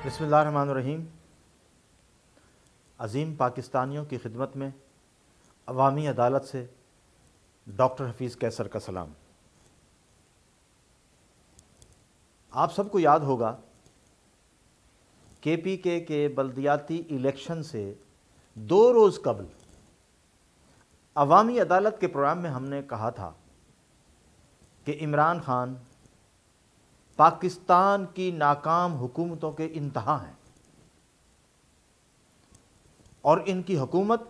बिस्मिल्लाहिर्रहमानिर्रहीम। अज़ीम पाकिस्तानियों की खिदमत में अवामी अदालत से डॉक्टर हफीज़ कैसर का सलाम। आप सबको याद होगा KPK के बल्दियाती इलेक्शन से 2 रोज़ कबल अवामी अदालत के प्रोग्राम में हमने कहा था कि इमरान खान पाकिस्तान की नाकाम हुकूमतों के इंतहा हैं और इनकी हुकूमत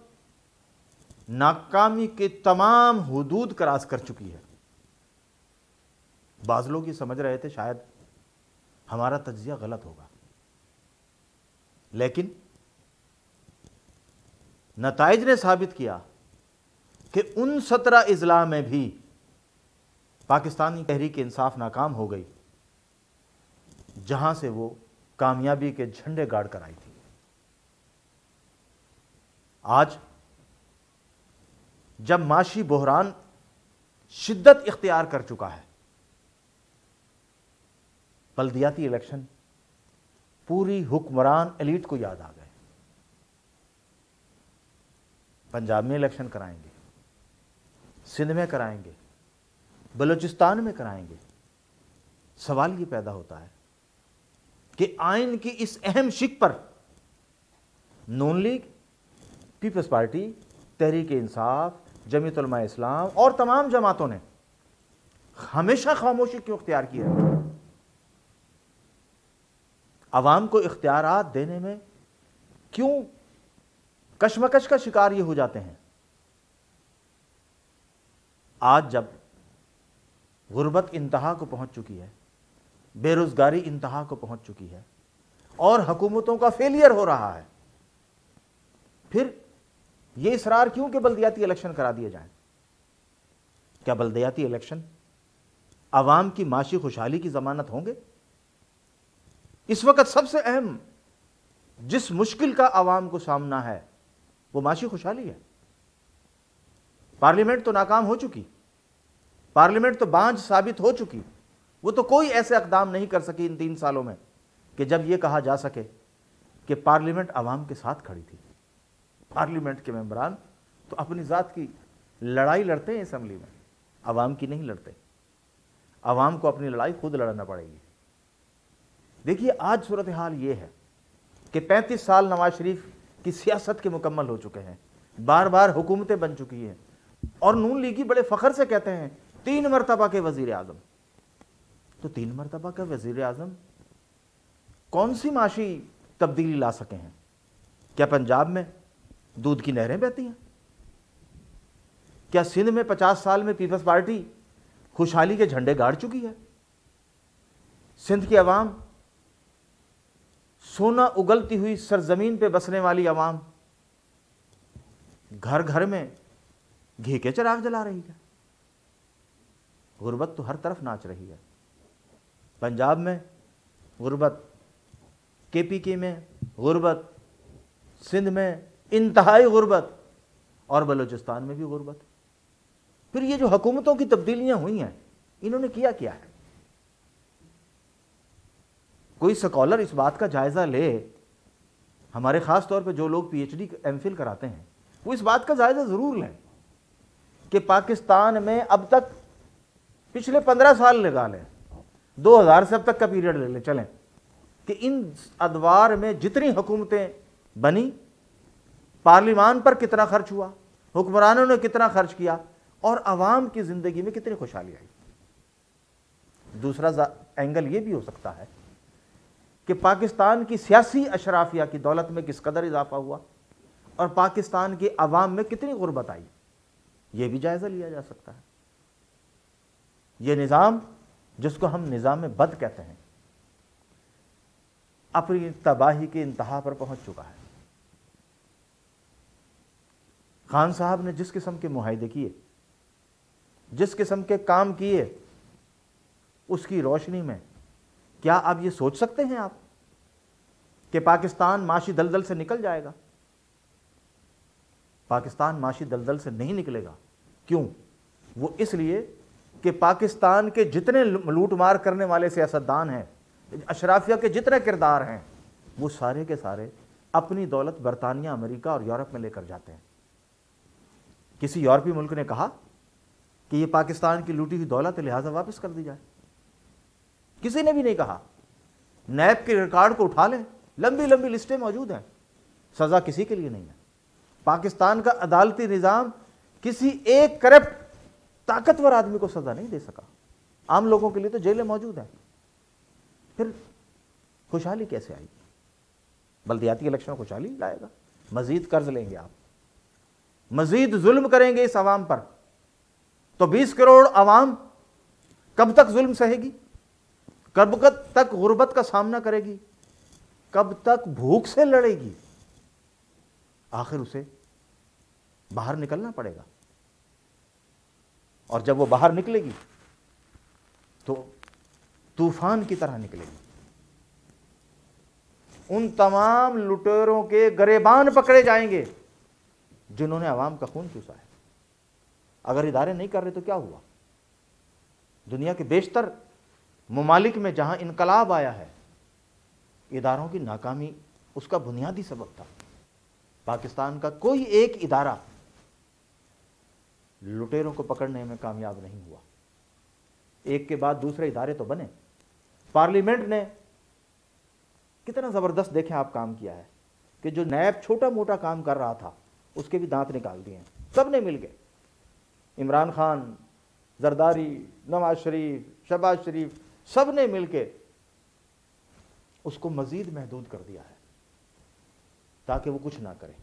नाकामी के तमाम हुदूद क्रॉस कर चुकी है। बाज़ लोग ये समझ रहे थे शायद हमारा तज्जिया गलत होगा, लेकिन नताइज ने साबित किया कि उन 17 इजला में भी पाकिस्तानी तहरीक इंसाफ नाकाम हो गई जहां से वो कामयाबी के झंडे गाड़ कर आई थी। आज जब माशी बहरान शिद्दत इख्तियार कर चुका है, बल्दियाती इलेक्शन पूरी हुक्मरान एलीट को याद आ गए। पंजाब में इलेक्शन कराएंगे, सिंध में कराएंगे, बलूचिस्तान में कराएंगे। सवाल ये पैदा होता है कि आइन की इस अहम शिक पर नून league, peoples party, Tehreek Insaf, Jamiat Ulama इस्लाम और तमाम जमातों ने हमेशा खामोशी क्यों इख्तियार की है? अवाम को इख्तियारात देने में क्यों कशमकश का शिकार ये हो जाते हैं? आज जब गुर्बत इंतहा को पहुंच चुकी है, बेरोजगारी इंतहा को पहुंच चुकी है और हुकूमतों का फेलियर हो रहा है, फिर यह इसरार क्यों कि बल्दियाती इलेक्शन करा दिए जाएं? क्या बल्दियाती इलेक्शन अवाम की माशी खुशहाली की जमानत होंगे? इस वक्त सबसे अहम जिस मुश्किल का अवाम को सामना है वो माशी खुशहाली है। पार्लियामेंट तो नाकाम हो चुकी, पार्लियामेंट तो बांझ साबित हो चुकी। वो तो कोई ऐसे इक़दाम नहीं कर सकी इन 3 सालों में कि जब यह कहा जा सके कि पार्लियामेंट अवाम के साथ खड़ी थी। पार्लियामेंट के मेंबरान तो अपनी ज़ात की लड़ाई लड़ते हैं असम्बली में, अवाम की नहीं लड़ते। अवाम को अपनी लड़ाई खुद लड़ना पड़ेगी। देखिए, आज सूरत हाल ये है कि 35 साल नवाज शरीफ की सियासत के मुकम्मल हो चुके हैं, बार बार हुकूमतें बन चुकी हैं और नून लीगी बड़े फ़ख्र से कहते हैं 3 मरतबा के वज़ीर आज़म। तो 3 मरतबा का वज़ीर आज़म कौन सी माशी तब्दीली ला सके हैं? क्या पंजाब में दूध की नहरें बहती हैं? क्या सिंध में 50 साल में पीपल्स पार्टी खुशहाली के झंडे गाड़ चुकी है? सिंध की अवाम, सोना उगलती हुई सरजमीन पे बसने वाली अवाम, घर घर में घी के चिराग जला रही है। गुर्बत तो हर तरफ नाच रही है। पंजाब में गुर्बत, KPK में गुर्बत, सिंध में इंतहाई गुर्बत और बलूचिस्तान में भी गुर्बत। फिर ये जो हुकूमतों की तब्दीलियां हुई हैं, इन्होंने किया क्या है? कोई स्कॉलर इस बात का जायजा ले, हमारे खास तौर पे जो लोग PhD MPhil कराते हैं वो इस बात का जायजा जरूर लें कि पाकिस्तान में अब तक पिछले 15 साल लगा लें, 2000 से अब तक का पीरियड ले लें, चलें, कि इन अदवार में जितनी हुकूमतें बनी, पार्लिमान पर कितना खर्च हुआ, हुक्मरानों ने कितना खर्च किया और अवाम की जिंदगी में कितनी खुशहाली आई। दूसरा एंगल ये भी हो सकता है कि पाकिस्तान की सियासी अशराफिया की दौलत में किस कदर इजाफा हुआ और पाकिस्तान की अवाम में कितनी गुर्बत आई, यह भी जायजा लिया जा सकता है। यह निज़ाम, जिसको हम निज़ाम बद कहते हैं, अपनी तबाही के इंतहा पर पहुंच चुका है। खान साहब ने जिस किस्म के मुआहदे किए, जिस किस्म के काम किए, उसकी रोशनी में क्या आप ये सोच सकते हैं आप कि पाकिस्तान माशी दलदल से निकल जाएगा? पाकिस्तान माशी दलदल से नहीं निकलेगा। क्यों? वो इसलिए कि पाकिस्तान के जितने लूटमार करने वाले सियासतदान हैं, अशराफिया के जितने किरदार हैं, वो सारे के सारे अपनी दौलत बरतानिया, अमेरिका और यूरोप में लेकर जाते हैं। किसी यूरोपीय मुल्क ने कहा कि ये पाकिस्तान की लूटी हुई दौलत है, लिहाजा वापस कर दी जाए। किसी ने भी नहीं कहा। नैब के रिकॉर्ड को उठा लें, लंबी लंबी लिस्टें मौजूद हैं, सजा किसी के लिए नहीं है। पाकिस्तान का अदालती निज़ाम किसी एक करप्ट ताकतवर आदमी को सजा नहीं दे सका। आम लोगों के लिए तो जेलें मौजूद हैं। फिर खुशहाली कैसे आएगी? बल्दियाती इलेक्शन में खुशहाली लाएगा? मजीद कर्ज लेंगे आप, मजीद जुल्म करेंगे इस आवाम पर, तो 20 करोड़ आवाम कब तक जुल्म सहेगी? कब तक गुर्बत का सामना करेगी? कब तक भूख से लड़ेगी? आखिर उसे बाहर निकलना पड़ेगा, और जब वो बाहर निकलेगी तो तूफान की तरह निकलेगी। उन तमाम लुटेरों के गरेबान पकड़े जाएंगे जिन्होंने अवाम का खून चूसा है। अगर इदारे नहीं कर रहे तो क्या हुआ? दुनिया के बेशतर ममालिक में जहां इनकलाब आया है, इदारों की नाकामी उसका बुनियादी सबब था। पाकिस्तान का कोई एक इदारा लुटेरों को पकड़ने में कामयाब नहीं हुआ। एक के बाद दूसरे इदारे तो बने। पार्लियामेंट ने कितना ज़बरदस्त देखें आप काम किया है कि जो नैब छोटा मोटा काम कर रहा था उसके भी दांत निकाल दिए हैं। सब ने मिल गए, इमरान खान, जरदारी, नवाज शरीफ, शहबाज शरीफ, सब ने मिल के उसको मजीद महदूद कर दिया है ताकि वो कुछ ना करे।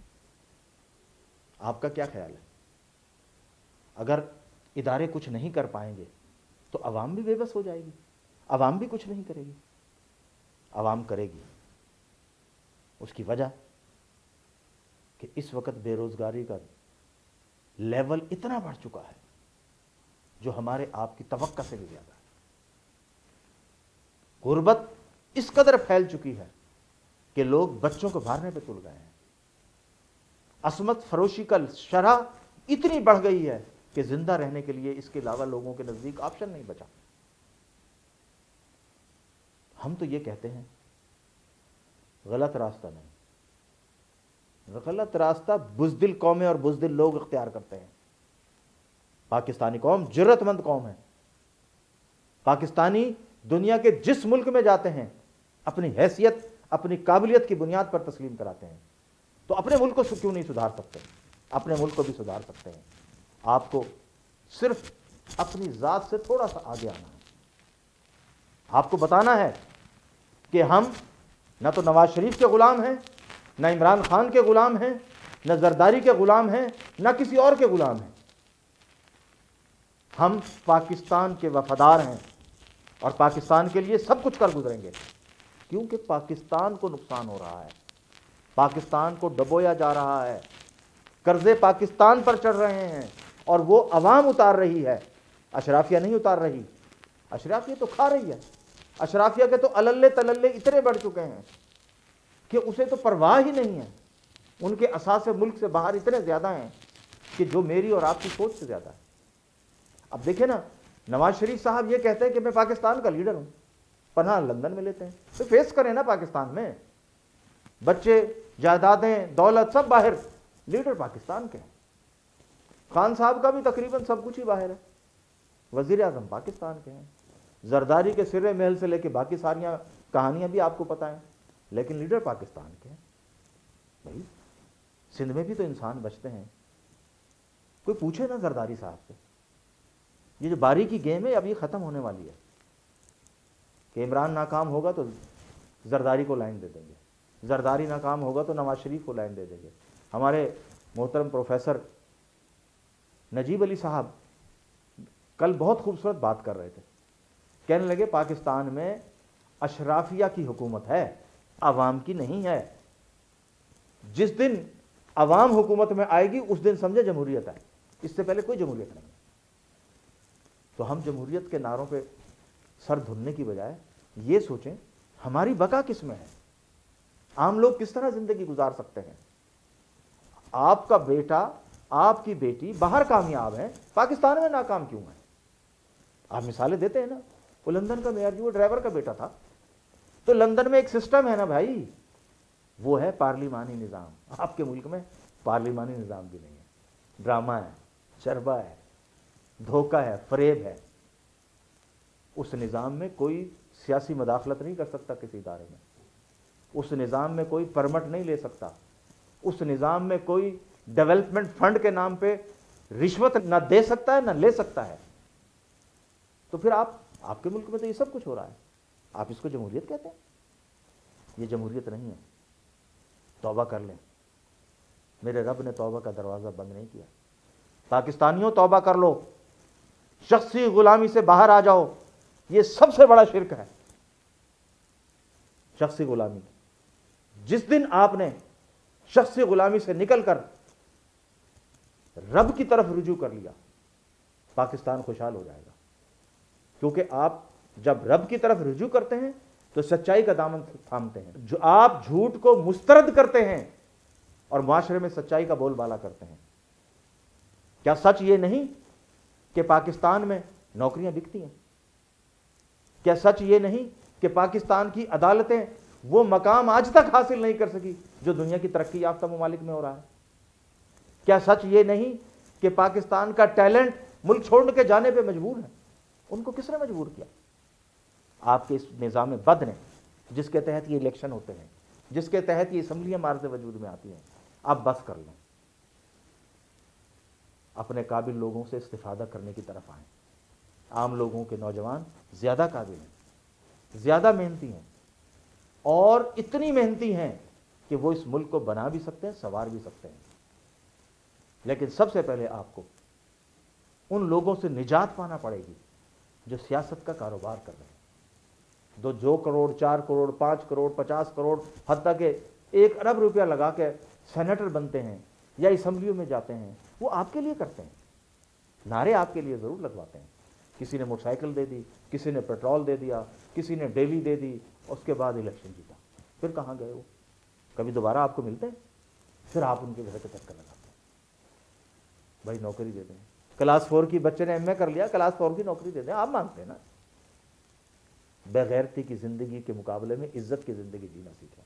आपका क्या ख्याल है? अगर इदारे कुछ नहीं कर पाएंगे तो अवाम भी बेबस हो जाएगी, अवाम भी कुछ नहीं करेगी। अवाम करेगी। उसकी वजह कि इस वक्त बेरोजगारी का लेवल इतना बढ़ चुका है जो हमारे आपकी तवक्का से भी ज्यादा है। गुर्बत इस कदर फैल चुकी है कि लोग बच्चों को मारने पे तुल गए हैं। असमत फरोशी का शरह इतनी बढ़ गई है कि जिंदा रहने के लिए इसके अलावा लोगों के नजदीक ऑप्शन नहीं बचा। हम तो ये कहते हैं गलत रास्ता नहीं, गलत रास्ता बुज़दिल कौमें और बुज़दिल लोग इख्तियार करते हैं। पाकिस्तानी कौम जुर्रतमंद कौम है। पाकिस्तानी दुनिया के जिस मुल्क में जाते हैं अपनी हैसियत, अपनी काबिलियत की बुनियाद पर तस्लीम कराते हैं। तो अपने मुल्क को क्यों नहीं सुधार सकते? अपने मुल्क को भी सुधार सकते हैं। आपको सिर्फ अपनी ज़ात से थोड़ा सा आगे आना है। आपको बताना है कि हम न तो नवाज शरीफ के गुलाम हैं, न इमरान खान के गुलाम हैं, न जरदारी के गुलाम हैं, न किसी और के गुलाम हैं। हम पाकिस्तान के वफादार हैं और पाकिस्तान के लिए सब कुछ कर गुजरेंगे, क्योंकि पाकिस्तान को नुकसान हो रहा है, पाकिस्तान को डबोया जा रहा है, कर्जे पाकिस्तान पर चढ़ रहे हैं और वो अवाम उतार रही है, अशराफिया नहीं उतार रही। अशराफिया तो खा रही है। अशराफिया के तो अलल्ले तलल्ले इतने बढ़ चुके हैं कि उसे तो परवाह ही नहीं है। उनके असासे मुल्क से बाहर इतने ज़्यादा हैं कि जो मेरी और आपकी सोच से ज़्यादा है। अब देखें ना, नवाज शरीफ साहब ये कहते हैं कि मैं पाकिस्तान का लीडर हूँ, पनाह लंदन में लेते हैं। तो फेस करें ना, पाकिस्तान में बच्चे, जायदादें, दौलत सब बाहर, लीडर पाकिस्तान के हैं। खान साहब का भी तकरीबन सब कुछ ही बाहर है, वजीर आजम पाकिस्तान के हैं। जरदारी के सिरे महल से लेके बाकी सारियां कहानियां भी आपको पता है, लेकिन लीडर पाकिस्तान के हैं। भाई सिंध में भी तो इंसान बचते हैं। कोई पूछे ना जरदारी साहब से, ये जो बारी की गेम है अब ये ख़त्म होने वाली है कि इमरान नाकाम होगा तो जरदारी को लाइन दे देंगे, जरदारी नाकाम होगा तो नवाज शरीफ को लाइन दे देंगे। हमारे मोहतरम प्रोफेसर नजीब अली साहब कल बहुत खूबसूरत बात कर रहे थे। कहने लगे पाकिस्तान में अशराफिया की हुकूमत है, अवाम की नहीं है। जिस दिन अवाम हुकूमत में आएगी उस दिन समझे जमहूरियत है, इससे पहले कोई जमहूरियत नहीं। तो हम जमहूरियत के नारों पे सर धुलने की बजाय ये सोचें हमारी बका किस में है, आम लोग किस तरह जिंदगी गुजार सकते हैं। आपका बेटा, आपकी बेटी बाहर कामयाब है, पाकिस्तान में नाकाम क्यों है? आप मिसालें देते हैं ना, वो लंदन का मेयर जो ड्राइवर का बेटा था, तो लंदन में एक सिस्टम है ना भाई, वो है पार्लिमानी निज़ाम। आपके मुल्क में पार्लिमानी निज़ाम भी नहीं है, ड्रामा है, चरबा है, धोखा है, फरेब है। उस निज़ाम में कोई सियासी मदाखलत नहीं कर सकता किसी इदारे में, उस निज़ाम में कोई परमिट नहीं ले सकता, उस निज़ाम में कोई डेवलपमेंट फंड के नाम पे रिश्वत ना दे सकता है ना ले सकता है। तो फिर आपके मुल्क में तो ये सब कुछ हो रहा है, आप इसको जमहूरियत कहते हैं? ये जमहूरियत नहीं है। तौबा कर लें, मेरे रब ने तौबा का दरवाज़ा बंद नहीं किया। पाकिस्तानियों तौबा कर लो, शख्सी गुलामी से बाहर आ जाओ। ये सबसे बड़ा शिर्क है, शख्सी गुलामी। जिस दिन आपने शख्सी गुलामी से निकलकर रब की तरफ रुजू कर लिया, पाकिस्तान खुशहाल हो जाएगा। क्योंकि आप जब रब की तरफ रुजू करते हैं तो सच्चाई का दामन थामते हैं। जो आप झूठ को मुस्तरद करते हैं और माशरे में सच्चाई का बोलबाला करते हैं। क्या सच ये नहीं कि पाकिस्तान में नौकरियां बिकती हैं? क्या सच ये नहीं कि पाकिस्तान की अदालतें वो मकाम आज तक हासिल नहीं कर सकी जो दुनिया की तरक्की याफ्ता ममालिक में हो रहा है? क्या सच ये नहीं कि पाकिस्तान का टैलेंट मुल्क छोड़ के जाने पे मजबूर है? उनको किसने मजबूर किया? आपके इस निज़ाम बद ने, जिसके तहत ये इलेक्शन होते हैं, जिसके तहत ये असम्बलियाँ मार्ज़ वजूद में आती हैं। आप बस कर लें, अपने काबिल लोगों से इस्तिफादा करने की तरफ आएँ। आम लोगों के नौजवान ज़्यादा काबिल हैं, ज़्यादा मेहनती हैं, और इतनी मेहनती हैं कि वो इस मुल्क को बना भी सकते हैं, संवार भी सकते हैं। लेकिन सबसे पहले आपको उन लोगों से निजात पाना पड़ेगी जो सियासत का कारोबार कर रहे हैं। 2 करोड़, 4 करोड़, 5 करोड़, 50 करोड़, हत्ता के 1 अरब रुपया लगा के सेनेटर बनते हैं या असम्बलियों में जाते हैं। वो आपके लिए करते हैं, नारे आपके लिए ज़रूर लगवाते हैं। किसी ने मोटरसाइकिल दे दी, किसी ने पेट्रोल दे दिया, किसी ने डेली दे दी, उसके बाद इलेक्शन जीता। फिर कहाँ गए वो? कभी दोबारा आपको मिलते हैं? फिर आप उनके घर के चक्कर लगाते हैं, भाई नौकरी दे दें। क्लास 4 की बच्चे ने एमए कर लिया, क्लास 4 की नौकरी दे दें। आप मांगते हैं ना? बेगैरती की ज़िंदगी के मुकाबले में इज्जत की ज़िंदगी जीना सीखें।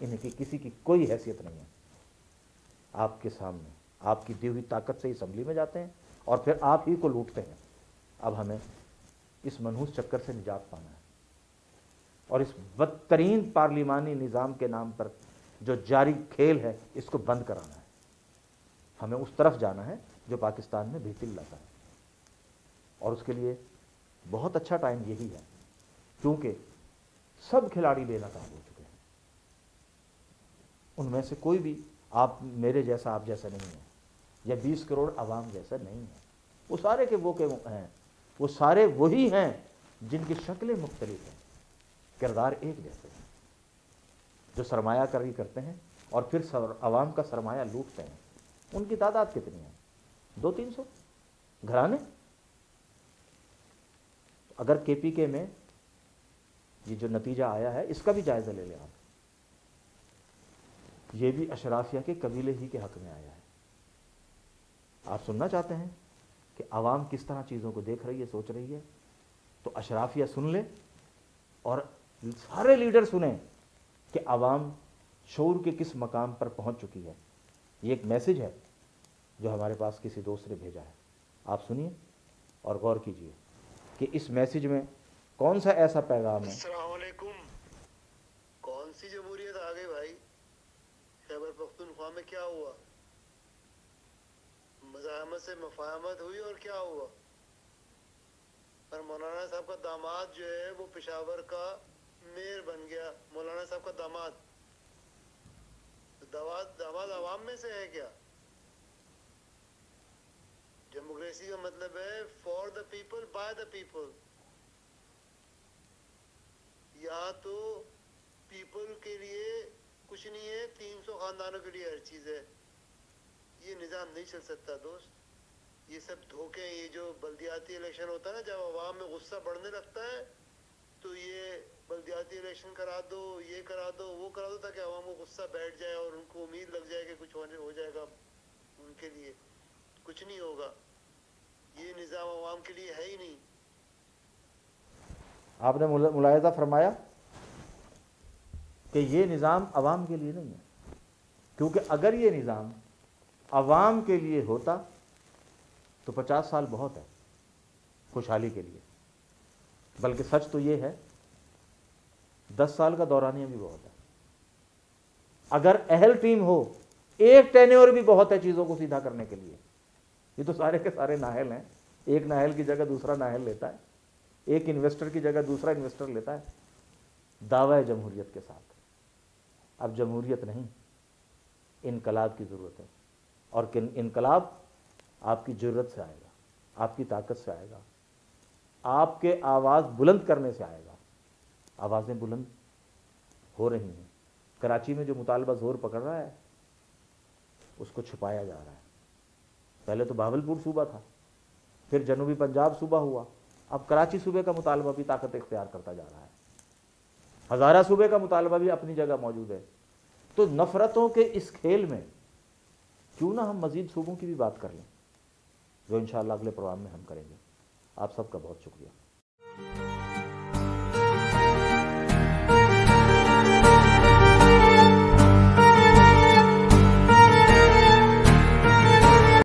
इनकी किसी की कोई हैसियत नहीं है आपके सामने। आपकी दी हुई ताकत से असम्बली में जाते हैं और फिर आप ही को लूटते हैं। अब हमें इस मनहूस चक्कर से निजात पाना है और इस बदतरीन पार्लिमानी निज़ाम के नाम पर जो जारी खेल है, इसको बंद कराना है। हमें उस तरफ जाना है जो पाकिस्तान में बेहतरी लाता है, और उसके लिए बहुत अच्छा टाइम यही है, क्योंकि सब खिलाड़ी बेनकाब हो चुके हैं। उनमें से कोई भी आप मेरे जैसा, आप जैसा नहीं है, या 20 करोड़ आवाम जैसा नहीं है। वो सारे के वो हैं, वो सारे वही हैं जिनकी शक्लें मुख्तलिफ हैं, किरदार एक जैसे हैं, जो सरमायाकारी करते हैं और फिर आवाम का सरमाया लूटते हैं। उनकी तादाद कितनी है? 200-300 घराने। अगर केपीके में ये जो नतीजा आया है, इसका भी जायज़ा ले लें आप। ये भी अशराफिया के कबीले ही के हक में आया है। आप सुनना चाहते हैं कि आवाम किस तरह चीज़ों को देख रही है, सोच रही है, तो अशराफिया सुन ले और सारे लीडर सुने कि आवाम शऊर के किस मकाम पर पहुंच चुकी है। ये एक मैसेज है जो हमारे पास किसी दोस्त ने भेजा है। आप सुनिए और गौर कीजिए कि इस मैसेज में कौन सा ऐसा पैगाम है। अस्सलाम वालेकुम। कौन सी जमहूरियत आ गई भाई? खैबर पख्तूनख्वा में क्या हुआ? मज़ाहमत से मफाहमत हुई और क्या हुआ? और मौलाना साहब का दामाद जो है वो पेशावर का मेयर बन गया। मौलाना साहब का दामाद आवाम में से है क्या? डेमोक्रेसी का मतलब है for the people by the people. यहाँ तो पीपल के लिए कुछ नहीं है, 300 खानदानों के लिए हर चीज़ है। ये निज़ाम नहीं चल सकता दोस्त। ये सब धोखे। ये जो बल्दियाती इलेक्शन होता है ना, जब अवाम में गुस्सा बढ़ने लगता है तो ये बल्दियाती इलेक्शन करा दो, ये करा दो, वो करा दो, ताकि अवाम को गुस्सा बैठ जाए और उनको उम्मीद लग जाए कि कुछ हो जाएगा उनके लिए। कुछ नहीं होगा। ये निज़ाम अवाम के लिए है ही नहीं। आपने मुलायजा फरमाया कि ये निज़ाम अवाम के लिए नहीं है, क्योंकि अगर ये निज़ाम अवाम के लिए होता तो 50 साल बहुत है खुशहाली के लिए, बल्कि सच तो ये है 10 साल का दौरानिया भी बहुत है। अगर अहल टीम हो, एक टेन्योर भी बहुत है चीज़ों को सीधा करने के लिए। ये तो सारे के सारे नाहल हैं, एक नाहल की जगह दूसरा नाहल लेता है, एक इन्वेस्टर की जगह दूसरा इन्वेस्टर लेता है, दावा है जमहूरियत के साथ। अब जमहूरियत नहीं, इनकलाब की ज़रूरत है, और इनकलाब आपकी ज़रूरत से आएगा, आपकी ताकत से आएगा, आपके आवाज़ बुलंद करने से आएगा। आवाज़ें बुलंद हो रही हैं। कराची में जो मुतालबा ज़ोर पकड़ रहा है उसको छुपाया जा रहा है। पहले तो बहावलपुर सूबा था, फिर जनूबी पंजाब सूबा हुआ, अब कराची सूबे का मुतालबा भी ताकत इख्तियार करता जा रहा है। हज़ारा सूबे का मुतालबा भी अपनी जगह मौजूद है। तो नफ़रतों के इस खेल में क्यों ना हम मज़ीद सूबों की भी बात कर लें, जो इंशाअल्लाह अगले प्रोग्राम में हम करेंगे। आप सबका बहुत शुक्रिया।